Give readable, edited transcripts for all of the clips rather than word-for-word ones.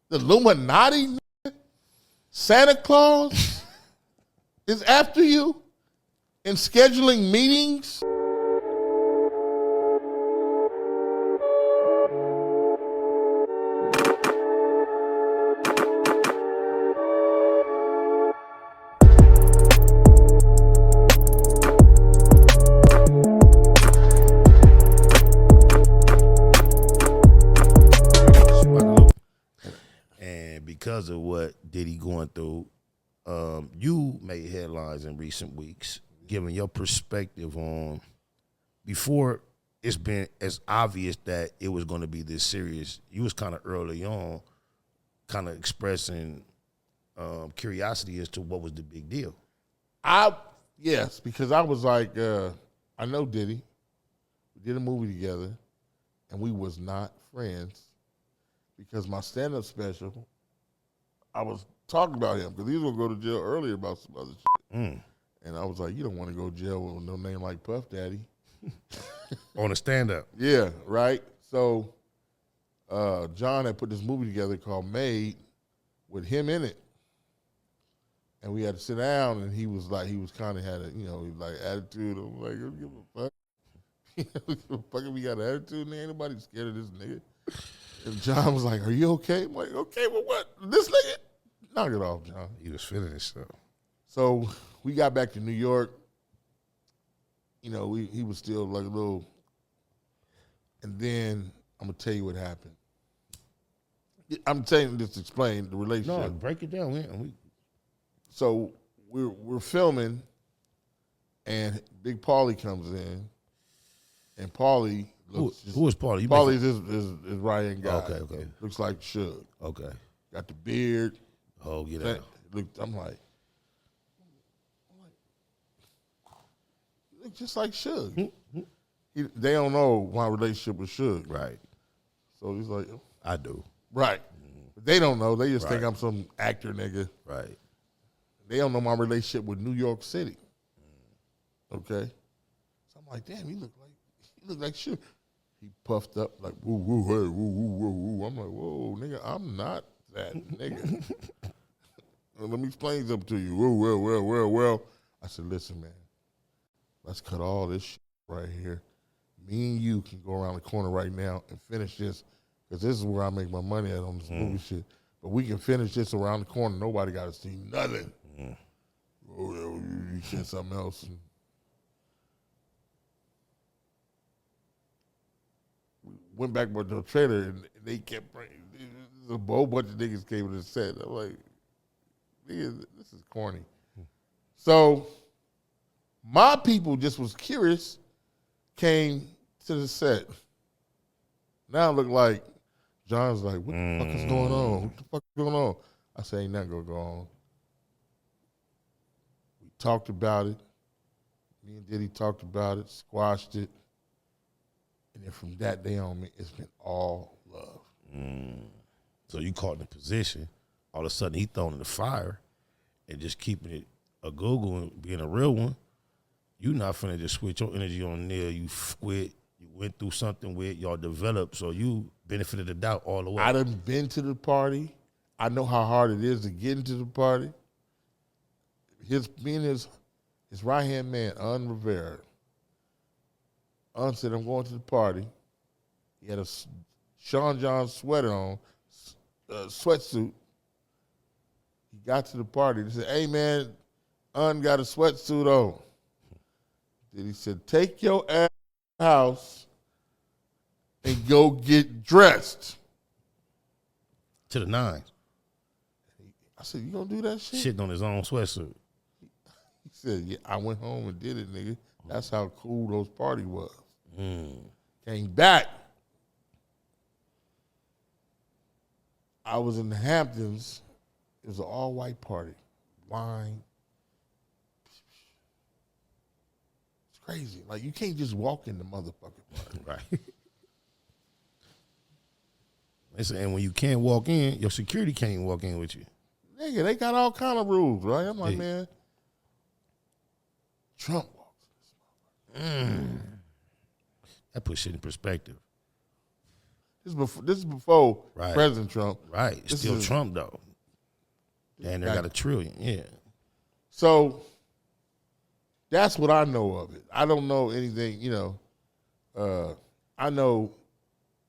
The Illuminati, Santa Claus is after you in scheduling meetings. Because of what Diddy going through, you made headlines in recent weeks, giving your perspective on, before it's been as obvious that it was going to be this serious, you was kind of early on kind of expressing curiosity as to what was the big deal. Yes, because I was like, I know Diddy. We did a movie together, and we was not friends because my stand-up special, I was talking about him because he was going to go to jail earlier about some other shit. And I was like, you don't want to go to jail with no name like Puff Daddy. On a stand-up. Yeah, right? So John had put this movie together called Made with him in it. And we had to sit down, and he was kind of had a, like attitude. I'm like, don't give a fuck. Give a fuck if we got an attitude, and ain't nobody scared of this nigga. And John was like, are you okay? I'm like, okay, well, what? This nigga? Knock it off, John. He was feeling himself. So we got back to New York. He was still like a little. And then I'm going to tell you what happened. I'm telling you, just explain the relationship. No, break it down. So we're filming, and Big Paulie comes in, and Paulie looks. Who is Paulie? Paulie's his right-hand guy. Okay. Looks like Suge. Okay. Got the beard. Oh, get out. I'm like, you look just like Suge. They don't know my relationship with Suge. Right. So he's like, I do. Right. But they don't know. They just think I'm some actor nigga. Right. They don't know my relationship with New York City. Okay? So I'm like, damn, you look like Suge. He puffed up like, woo, woo, hey, woo, woo, woo, woo. I'm like, whoa, nigga, I'm not that nigga. Let me explain something to you. Well. I said, listen, man, let's cut all this shit right here. Me and you can go around the corner right now and finish this, because this is where I make my money at on this movie shit. But we can finish this around the corner. Nobody got to see nothing. Oh, you said something else. We went back with the trailer, and they kept bringing, a whole bunch of niggas came to the set. I'm like, nigga, this is corny. So my people just was curious, came to the set. Now it look like John's like, what the fuck is going on? What the fuck is going on? I say, ain't nothing gonna go on. We talked about it. Me and Diddy talked about it, squashed it. And then from that day on, it's been all love. So you caught in a position, all of a sudden he thrown in the fire, and just keeping it a Google and being a real one, you not finna just switch your energy on there. You quit. You went through something with y'all developed, so you benefited the doubt all the way. I done been to the party. I know how hard it is to get into the party. His right-hand man, Rivera. Said, I'm going to the party. He had a Sean John sweater on, sweatsuit. He got to the party. He said, hey, man, got a sweatsuit on. Then he said, take your ass to the house and go get dressed. To the nines. I said, you gonna do that shit? Shitting on his own sweatsuit. He said, yeah, I went home and did it, nigga. That's how cool those party was. Came back. I was in the Hamptons. It was an all-white party. Wine. It's crazy. Like, you can't just walk in the motherfucking party. Right. And when you can't walk in, your security can't even walk in with you. Nigga, they got all kind of rules, right? I'm like, man, Trump walks in this motherfucker. That puts shit in perspective. This is before Right. President Trump. Right. It's This still is- Trump though. And they got $1 trillion. Yeah. So that's what I know of it. I don't know anything, I know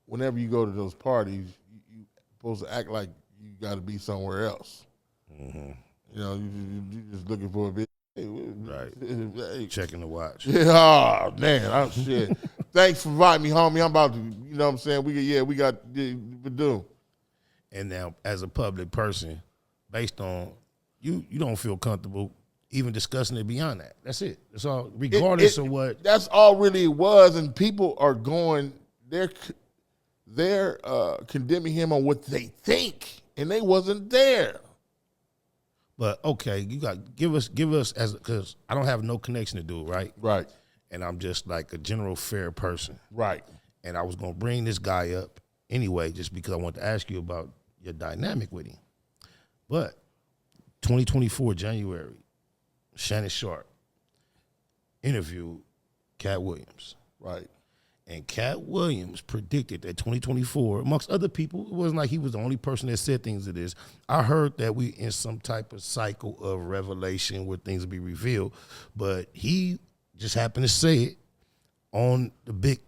whenever you go to those parties, you're supposed to act like you got to be somewhere else. Mm-hmm. You're just looking for a bit. Right. Hey. Checking the watch. Yeah, oh, man, shit. Thanks for inviting me, homie. I'm about to, you know what I'm saying? We got to do. And now, as a public person, based on you don't feel comfortable even discussing it beyond that. That's it. That's all. Regardless of what. That's all really it was, and people are going. They're condemning him on what they think, and they wasn't there. But okay, you got give us because I don't have no connection to do it, right? Right. And I'm just like a general fair person. Right. And I was gonna bring this guy up anyway, just because I want to ask you about your dynamic with him. But 2024 January, Shannon Sharp interviewed Katt Williams. Right. And Katt Williams predicted that 2024, amongst other people, it wasn't like he was the only person that said things to this. I heard that we in some type of cycle of revelation where things will be revealed, but he just happened to say it on the big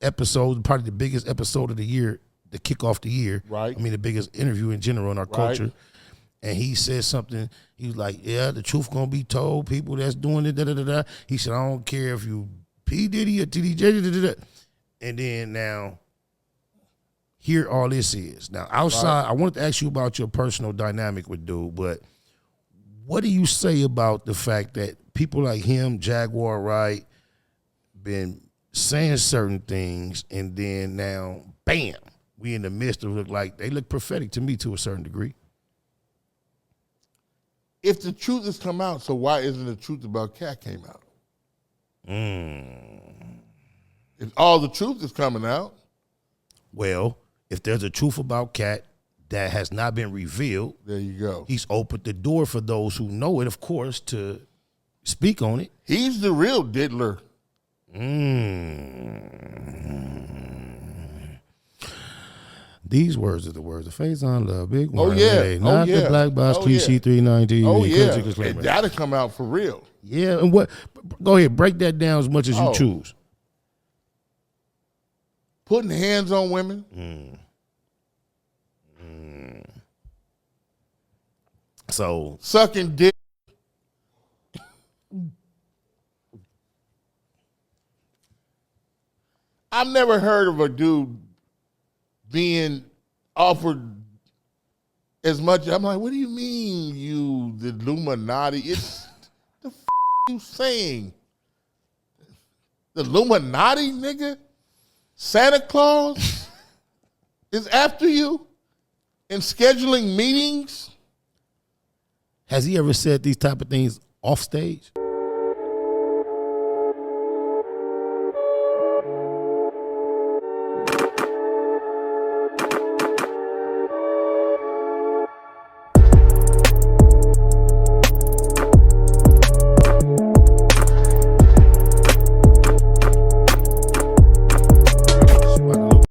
episode, probably the biggest episode of the year, to kick off the year. Right. I mean, the biggest interview in general in our culture. And he said something, he was like, yeah, the truth gonna be told, people that's doing it, da-da-da-da. He said, I don't care if you P. Diddy or TDJ, da-da-da-da. And then now, here all this is. Now, outside, I wanted to ask you about your personal dynamic with dude, but what do you say about the fact that people like him, Jaguar Wright, been saying certain things, and then now, bam, we in the midst of they look prophetic to me to a certain degree. If the truth has come out, so why isn't the truth about Katt came out? If all the truth is coming out. Well, if there's a truth about Katt that has not been revealed, there you go. He's opened the door for those who know it, of course, to speak on it. He's the real diddler. These words are the words of Faizon Love. Big one. Oh, yeah. Not the Black Box Cliche 390. Oh, yeah. And that'll come out for real. Yeah. And what? Go ahead. Break that down as much as you choose. Putting hands on women. So. Sucking dick. I've never heard of a dude being offered as much. I'm like, what do you mean, you the Illuminati? It's the you saying? The Illuminati, nigga? Santa Claus is after you and scheduling meetings? Has he ever said these type of things off stage?